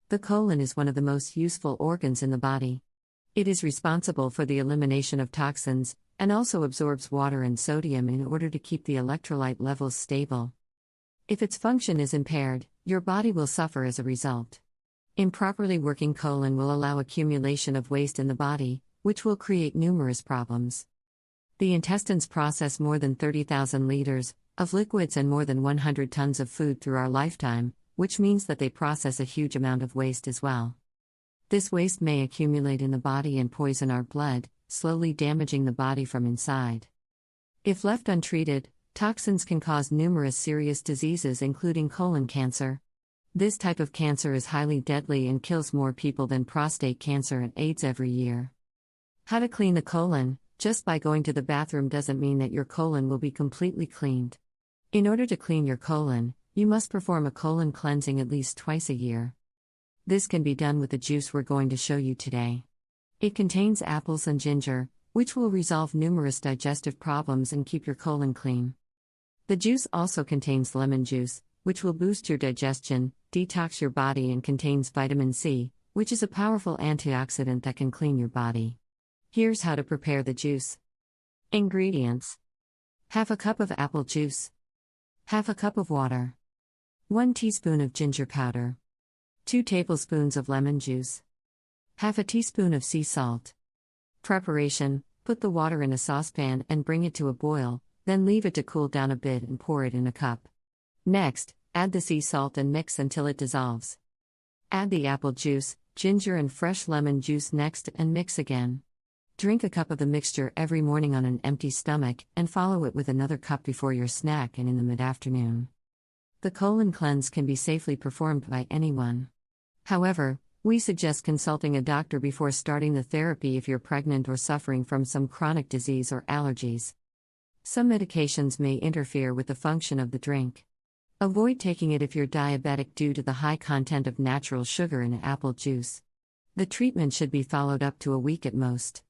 The colon is one of the most useful organs in the body. It is responsible for the elimination of toxins, and also absorbs water and sodium in order to keep the electrolyte levels stable. If its function is impaired, your body will suffer as a result. Improperly working colon will allow accumulation of waste in the body, which will create numerous problems. The intestines process more than 30,000 liters of liquids and more than 100 tons of food through our lifetime, which means that they process a huge amount of waste as well. This waste may accumulate in the body and poison our blood, slowly damaging the body from inside. If left untreated, toxins can cause numerous serious diseases including colon cancer. This type of cancer is highly deadly and kills more people than prostate cancer and AIDS every year. How to clean the colon? Just by going to the bathroom doesn't mean that your colon will be completely cleaned. In order to clean your colon, you must perform a colon cleansing at least twice a year. This can be done with the juice we're going to show you today. It contains apples and ginger, which will resolve numerous digestive problems and keep your colon clean. The juice also contains lemon juice, which will boost your digestion, detox your body, and contains vitamin C, which is a powerful antioxidant that can clean your body. Here's how to prepare the juice. Ingredients: half a cup of apple juice, half a cup of water, 1 teaspoon of ginger powder, 2 tablespoons of lemon juice, half a teaspoon of sea salt. Preparation: put the water in a saucepan and bring it to a boil, then leave it to cool down a bit and pour it in a cup. Next, add the sea salt and mix until it dissolves. Add the apple juice, ginger and fresh lemon juice next and mix again. Drink a cup of the mixture every morning on an empty stomach and follow it with another cup before your snack and in the mid-afternoon. The colon cleanse can be safely performed by anyone. However, we suggest consulting a doctor before starting the therapy if you're pregnant or suffering from some chronic disease or allergies. Some medications may interfere with the function of the drink. Avoid taking it if you're diabetic due to the high content of natural sugar in apple juice. The treatment should be followed up to a week at most.